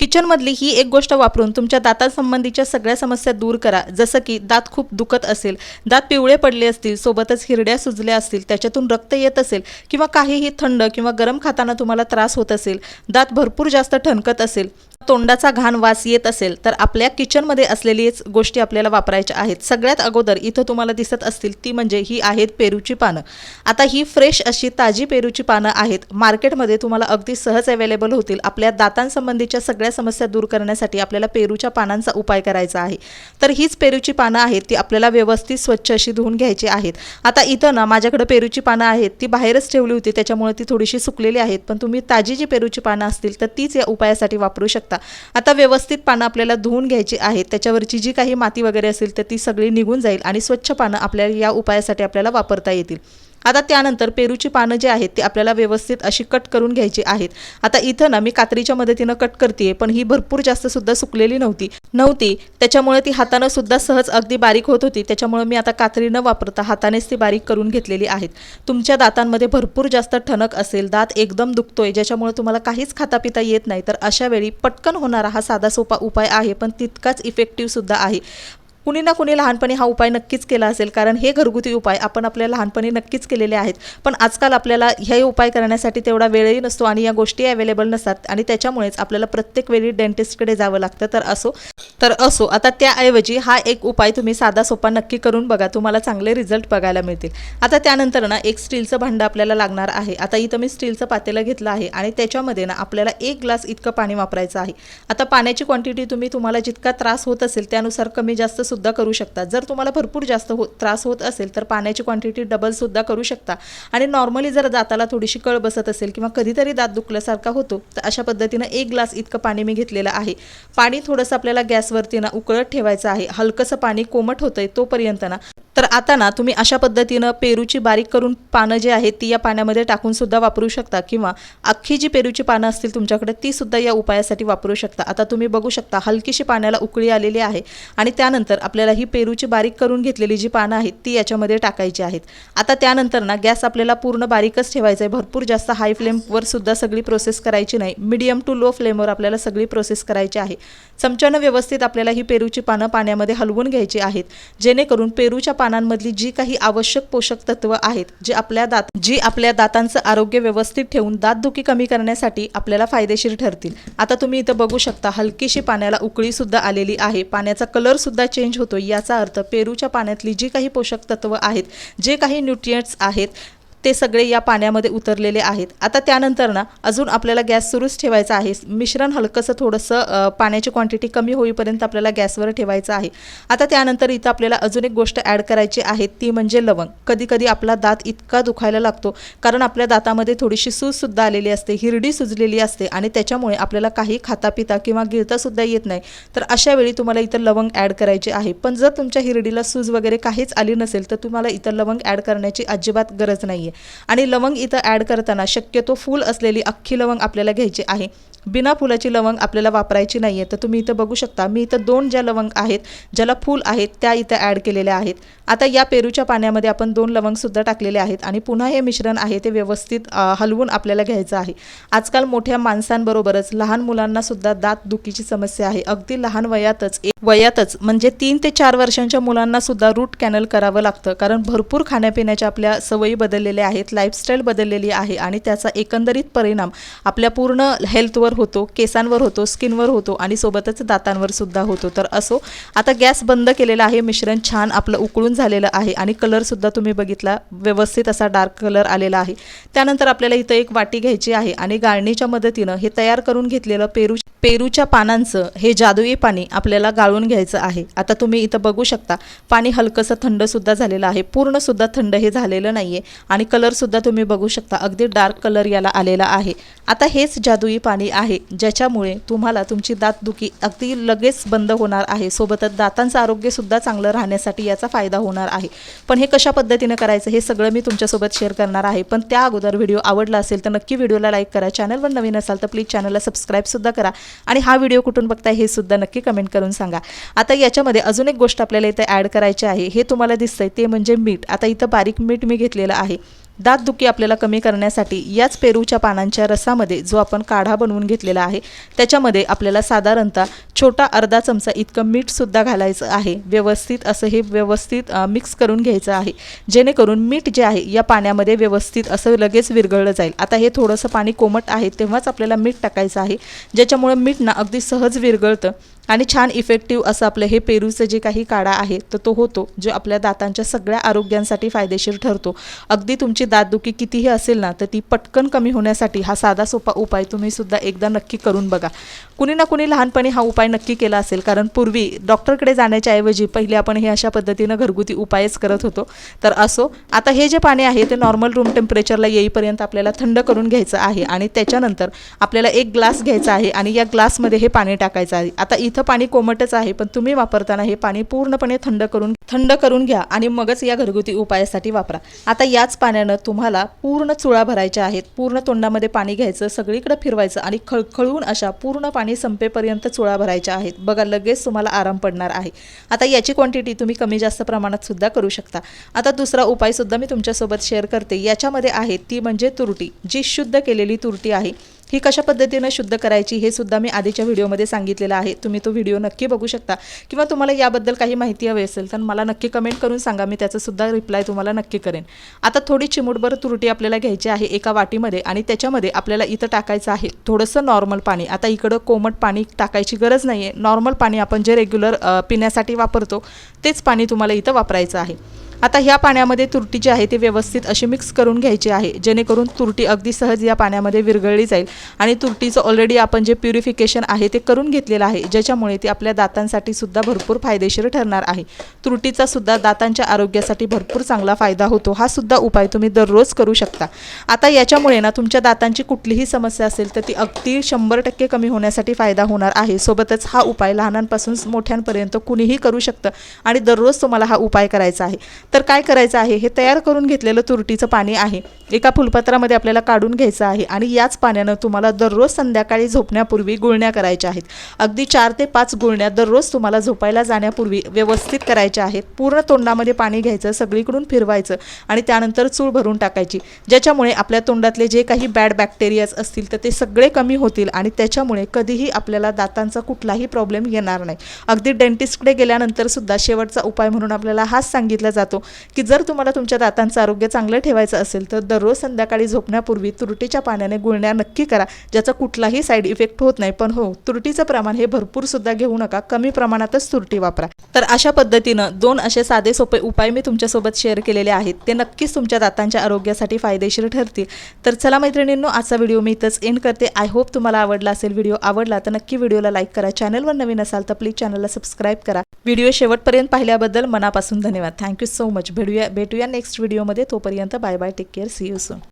किचनमधली ही एक गोष्ट वापरून तुमच्या दातांसंबंधीच्या सगळ्या समस्या दूर करा। जसं की दात खूप दुखत असेल, दात पिवळे पडले असतील, सोबतच हिरड्या सुजल्या असतील, त्याच्यातून रक्त येत असेल किंवा काहीही थंड किंवा गरम खाताना तुम्हाला त्रास होत असेल, दात भरपूर जास्त ठणकत असेल, तोंडाचा घाण वास येत असेल, तर आपल्या किचनमध्ये असलेलीच गोष्टी आपल्याला वापरायच्या आहेत। सगळ्यात अगोदर इथं तुम्हाला दिसत असतील ती म्हणजे ही आहेत पेरूची पानं। आता ही फ्रेश अशी ताजी पेरूची पानं आहेत, मार्केटमध्ये तुम्हाला अगदी सहज अवेलेबल होतील। आपल्या दातांसंबंधीच्या सगळ्या समस्या दूर करण्यासाठी आपल्याला पेरूच्या पानांचा उपाय करायचा आहे। तर हीच पेरूची पानं आहेत, ती आपल्याला व्यवस्थित स्वच्छ अशी धुवून घ्यायची आहेत। आता इथं ना माझ्याकडे पेरूची पानं आहेत, ती बाहेरच ठेवली होती, त्याच्यामुळे ती थोडीशी सुकलेली आहेत, पण तुम्ही ताजी जी पेरूची पानं असतील तर तीच या उपायासाठी वापरू शकता। आता व्यवस्थित पानं आपल्याला धुवून घ्यायची आहेत, त्याच्यावरची जी काही माती वगैरे असेल तर ती सगळी निघून जाईल आणि स्वच्छ पानं आपल्याला या उपायासाठी आपल्याला वापरता येतील। आता त्यानंतर पेरूची पानं जी आहेत ती आपल्याला व्यवस्थित अशी कट करून घ्यायची आहेत। आता इथं ना मी कात्रीच्या मदतीनं कट करते, पण ही भरपूर जास्त सुद्धा सुकलेली नव्हती, त्याच्यामुळे ती हाताने सुद्धा सहज अगदी बारीक होत होती, त्याच्यामुळे मी आता कात्री न वापरता हातानेच ती बारीक करून घेतलेली आहेत। तुमच्या दातांमध्ये भरपूर जास्त ठणक असेल, दात एकदम दुखतोय, ज्याच्यामुळे तुम्हाला काहीच खाता पिता येत नाही, तर अशा वेळी पटकन होणारा हा साधा सोपा उपाय आहे, पण तितकाच इफेक्टिव्ह सुद्धा आहे। कुणी ना कुणी लहानपणी हा उपाय नक्कीच केला असेल, कारण हे घरगुती उपाय आपण आपल्या लहानपणी नक्कीच केलेले आहेत, पण आजकाल आपल्याला हे उपाय करण्यासाठी तेवढा वेळही नसतो आणि या गोष्टी अवेलेबल नसतात आणि त्याच्यामुळेच आपल्याला प्रत्येक वेळी डेंटिस्टकडे जावं लागतं। तर असो आता त्याऐवजी हा एक उपाय तुम्ही साधा सोपा नक्की करून बघा, तुम्हाला चांगले रिझल्ट बघायला मिळतील। आता त्यानंतर ना एक स्टीलचं भांडं आपल्याला लागणार आहे। आता इथं मी स्टीलचं पातेलं घेतलं आहे आणि त्याच्यामध्ये ना आपल्याला 1 ग्लास इतकं पाणी वापरायचं आहे। आता पाण्याची क्वांटिटी तुम्हाला जितका त्रास होत असेल त्यानुसार कमी जास्त सुद्धा करू शकता। जर तुम्हाला भरपूर जास्त त्रास होत असेल तर पाण्याची क्वांटिटी डबल सुद्धा करू शकता आणि नॉर्मली जर दाताला थोडीशी कळ बसत असेल किंवा कधीतरी दात दुखल्यासारखा होतो तर अशा पद्धतीने 1 ग्लास इतकं पाणी मी घेतलेलं आहे। पाणी थोडंसं आपल्याला गॅसवरती ना उकळत ठेवायचं आहे, हलकंसं पाणी कोमट होतंय तोपर्यंत ना। तर आता ना तुम्ही अशा पद्धतीनं पेरूची बारीक करून पानं जे आहेत ती या पाण्यामध्ये टाकून सुद्धा वापरू शकता किंवा अख्खी जी पेरूची पानं असतील तुमच्याकडे ती सुद्धा या उपायासाठी वापरू शकता। आता तुम्ही बघू शकता हलकीशी पाण्याला उकळी आलेली आहे आणि त्यानंतर आपल्याला ही पेरूची बारीक करून घेतलेली जी पानं आहेत ती याच्यामध्ये टाकायची आहेत। आता त्यानंतर ना गॅस आपल्याला पूर्ण बारीकच ठेवायचा आहे, भरपूर जास्त हाय फ्लेमवर सुद्धा सगळी प्रोसेस करायची नाही, मीडियम टू लो फ्लेमवर आपल्याला सगळी प्रोसेस करायची आहे। चमच्यानं व्यवस्थित आपल्याला ही पेरूची पानं पाण्यामध्ये हलवून घ्यायची आहेत, जेणेकरून पेरूच्या पानांमधली जी काही आवश्यक पोषक तत्व आहेत जी आपल्या दातांचं आरोग्य व्यवस्थित ठेवून दातदुखी कमी करण्यासाठी आपल्याला फायदेशीर ठरतील। आता तुम्ही इथं बघू शकता हलकीशी पाण्याला उकळी सुद्धा आलेली आहे, पाण्याचा कलर सुद्धा चेंज होतो, याचा अर्थ पेरूच्या पाण्यातली जी काही पोषक तत्व आहेत, जे काही न्यूट्रिएंट्स आहेत ते सगळे या पाण्यामध्ये उतरलेले आहेत। आता त्यानंतर ना अजून आपल्याला गॅस सुरूच ठेवायचा आहे, मिश्रण हलकंसं थोडंसं पाण्याची क्वांटिटी कमी होईपर्यंत आपल्याला गॅसवर ठेवायचं आहे। आता त्यानंतर इथं आपल्याला अजून एक गोष्ट ॲड करायची आहे ती म्हणजे लवंग। कधी कधी आपला दात इतका दुखायला लागतो कारण आपल्या दातामध्ये थोडीशी सूजसुद्धा आलेली असते, हिरडी सुजलेली असते आणि त्याच्यामुळे आपल्याला काही खाता पिता किंवा गिळतासुद्धा येत नाही, तर अशा वेळी तुम्हाला इथं लवंग ॲड करायची आहे। पण जर तुमच्या हिरडीला सूज वगैरे काहीच आली नसेल तर तुम्हाला इथं लवंग ॲड करण्याची अजिबात गरज नाही आहे। आणि लवंग इथं ॲड करताना शक्यतो फूल असलेली अख्खी लवंग आपल्याला घ्यायची आहे, बिना फुलाची लवंग आपल्याला वापरायची नाही आहे। तर तुम्ही इथं बघू शकता मी इथं 2 ज्या लवंग आहेत ज्याला फूल आहेत त्या इथं ॲड केलेल्या आहेत। आता या पेरूच्या पाण्यामध्ये आपण 2 लवंगसुद्धा टाकलेले आहेत आणि पुन्हा हे मिश्रण आहे ते व्यवस्थित हलवून आपल्याला घ्यायचं आहे। आजकाल मोठ्या माणसांबरोबरच लहान मुलांनासुद्धा दातदुखीची समस्या आहे, अगदी लहान वयातच म्हणजे 3 ते 4 वर्षांच्या मुलांनासुद्धा रूट कॅनल करावं लागतं, कारण भरपूर खाण्यापिण्याच्या आपल्या सवयी बदललेल्या आहेत, लाईफस्टाईल बदललेली आहे आणि त्याचा एकंदरीत परिणाम आपल्या पूर्ण हेल्थवर होतो, केसांवर होतो, स्किनवर होतो आणि सोबतच दातांवर सुद्धा होतो। तर असो आता गॅस बंद केलेला आहे, मिश्रण छान आपलं उकळून झालेलं आहे आणि कलर सुद्धा तुम्ही बघितला व्यवस्थित असा डार्क कलर आलेला आहे। त्यानंतर आपल्याला इथं एक वाटी घ्यायची आहे आणि गाळणीच्या मदतीनं हे तयार करून घेतलेलं पेरूच्या पानांचं हे जादुई पाणी आपल्याला गाळून घ्यायचं आहे। आता तुम्ही इथं बघू शकता पाणी हलकंसं थंड सुद्धा झालेलं आहे, पूर्ण सुद्धा थंड हे झालेलं नाहीये आणि कलर सुद्धा तुम्ही बघू शकता अगदी डार्क कलर याला आलेला आहे। आता हेच जादुई पाणी आहे ज्याच्यामुळे तुम्हाला तुमची दातदुखी अगदी लगेच बंद होणार आहे, सोबतच दातांचं आरोग्य सुद्धा चांगलं राहण्यासाठी याचा फायदा होणार आहे। पण हे कशा पद्धतीने करायचं हे सगळं मी तुमच्यासोबत शेअर करणार आहे, पण त्या अगोदर व्हिडिओ आवडला असेल तर नक्की व्हिडिओला लाईक करा, चॅनलवर नवीन असाल तर प्लीज चॅनलला सबस्क्राईब सुद्धा करा आणि हा व्हिडिओ कुठून बघताय हे सुद्धा नक्की कमेंट करून सांगा। आता याच्यामध्ये अजून एक गोष्ट आपल्याला इथे ॲड करायची आहे, हे तुम्हाला दिसतंय ते म्हणजे मीठ। आता इथं बारीक मीठ मी घेतलेलं आहे, दातदुखी आपल्याला कमी करण्यासाठी याच पेरूच्या पानांच्या रसामध्ये जो आपण काढा बनवून घेतलेला आहे त्याच्यामध्ये आपल्याला साधारणतः छोटा अर्धा चमचा इतकं मीठसुद्धा घालायचं आहे। व्यवस्थित असं हे मिक्स करून घ्यायचं आहे, जेणेकरून मीठ जे आहे या पाण्यामध्ये व्यवस्थित असं लगेच विरघळलं जाईल। आता हे थोडंसं पाणी कोमट आहे तेव्हाच आपल्याला मीठ टाकायचं आहे, ज्याच्यामुळे मीठ ना अगदी सहज विरघळतं आणि छान इफेक्टिव्ह असं आपलं हे पेरूचं जे काही काढा आहे तर तो होतो, जो आपल्या दातांच्या सगळ्या आरोग्यांसाठी फायदेशीर ठरतो। अगदी तुमची दातदुखी कितीही असेल ना तर ती पटकन कमी होण्यासाठी हा साधा सोपा उपाय तुम्ही सुद्धा एकदा नक्की करून बघा। कुणी ना कुणी लहानपणी हा उपाय नक्की केला असेल, कारण पूर्वी डॉक्टरकडे जाण्याच्या ऐवजी पहिले आपण हे अशा पद्धतीनं घरगुती उपायच करत होतो। तर असो, आता हे जे पाणी आहे ते नॉर्मल रूम टेम्परेचरला येईपर्यंत आपल्याला थंड करून घ्यायचं आहे आणि त्याच्यानंतर आपल्याला एक ग्लास घ्यायचा आहे आणि या ग्लासमध्ये हे पाणी टाकायचं आहे। आता इथं पाणी कोमटच आहे, पण तुम्ही वापरताना हे पाणी पूर्णपणे थंड करून घ्या आणि मगच या घरगुती उपायासाठी वापरा। आता याच पाण्यानं तुम्हाला पूर्ण चुळा भरायच्या आहेत, पूर्ण तोंडामध्ये पाणी घ्यायचं, सगळीकडे फिरवायचं आणि खळखळून अशा पूर्ण पाणी संपेपर्यंत चुळा भरायच्या आहेत। बघा, लगेच तुम्हाला आराम पडणार आहे। आता याची क्वांटिटी तुम्ही कमी जास्त प्रमाणात सुद्धा करू शकता। आता दुसरा उपाय सुद्धा मी तुमच्यासोबत शेअर करते, याच्यामध्ये आहे ती म्हणजे तुरटी, जी शुद्ध केलेली तुरटी आहे। ही कशा पद्धतीने शुद्ध करायची हे सुद्धा मी आधीच्या व्हिडिओमध्ये सांगितलेलं आहे, तुम्ही तो व्हिडिओ नक्की बघू शकता। किंवा तुम्हाला याबद्दल काही माहिती हवी असेल तर मला नक्की कमेंट करून सांगा, मी त्याचं सुद्धा रिप्लाय तुम्हाला नक्की करेन। आता थोडी चिमूटभर तुरटी आपल्याला घ्यायची आहे एका वाटीमध्ये आणि त्याच्यामध्ये आपल्याला इथं टाकायचं आहे थोडंसं नॉर्मल पाणी। आता इकडं कोमट पाणी टाकायची गरज नाही आहे, नॉर्मल पाणी आपण जे रेग्युलर पिण्यासाठी वापरतो तेच पाणी तुम्हाला इथं वापरायचं आहे। आता ह्या पाण्यामध्ये तुरटी जी आहे ती व्यवस्थित अशी मिक्स करून घ्यायची आहे, जेणेकरून तुरटी अगदी सहज या पाण्यामध्ये विरघळली जाईल आणि तुरटीचं ऑलरेडी आपण जे प्युरिफिकेशन आहे ते करून घेतलेलं आहे, ज्याच्यामुळे ती आपल्या दातांसाठी सुद्धा भरपूर फायदेशीर ठरणार आहे। तुरटीचा सुद्धा दातांच्या आरोग्यासाठी भरपूर चांगला फायदा होतो। हा सुद्धा उपाय तुम्ही दररोज करू शकता। आता याच्यामुळे ना तुमच्या दातांची कुठलीही समस्या असेल तर ती अगदी 100% कमी होण्यासाठी फायदा होणार आहे। सोबतच हा उपाय लहानांपासून मोठ्यांपर्यंत कुणीही करू शकतं आणि दररोज तुम्हाला हा उपाय करायचा आहे। तर काय करायचं आहे, हे तयार करून घेतलेलं तुरटीचं पाणी आहे एका फुलपत्रामध्ये आपल्याला काढून घ्यायचं आहे आणि याच पाण्यानं तुम्हाला दररोज संध्याकाळी झोपण्यापूर्वी गुळण्या करायच्या आहेत। अगदी 4 ते 5 गुळण्या दररोज तुम्हाला झोपायला जाण्यापूर्वी व्यवस्थित करायच्या आहेत। पूर्ण तोंडामध्ये पाणी घ्यायचं, सगळीकडून फिरवायचं आणि त्यानंतर चूळ भरून टाकायची, ज्याच्यामुळे आपल्या तोंडातले जे काही बॅड बॅक्टेरियाज असतील तर ते सगळे कमी होतील आणि त्याच्यामुळे कधीही आपल्याला दातांचा कुठलाही प्रॉब्लेम येणार नाही। अगदी डेंटिस्टकडे गेल्यानंतर सुद्धा शेवटचा उपाय म्हणून आपल्याला हाच सांगितला जातो की जर तुम्हाला तुमच्या दातांचं आरोग्य चांगलं ठेवायचं असेल तर दररोज संध्याकाळी झोपण्यापूर्वी तुरटीच्या पाण्याने गुळण्या नक्की करा, ज्याचा कुठलाही साईड इफेक्ट होत नाही। पण हो, तुरटीचं प्रमाण हे भरपूर सुद्धा घेऊ नका, कमी प्रमाणातच तुरटी वापरा। तर अशा पद्धतीनं 2 असे साधे सोपे उपाय मी तुमच्यासोबत शेअर केलेले आहेत, ते नक्कीच तुमच्या दातांच्या आरोग्यासाठी फायदेशीर ठरतील। तर चला मैत्रिणींनो, आजचा व्हिडिओ मी इथंच एंड करते। आय होप तुम्हाला आवडला असेल। व्हिडिओ आवडला तर नक्की व्हिडिओला लाईक करा, चॅनलवर नवीन असाल तर प्लीज चॅनलला सबस्क्राईब करा। व्हिडिओ शेवटपर्यंत पाहिल्याबद्दल मनापासून धन्यवाद। Thank you so much. भेटूया नेक्स्ट व्हिडिओमध्ये, तोपर्यंत bye bye, take care, see you soon.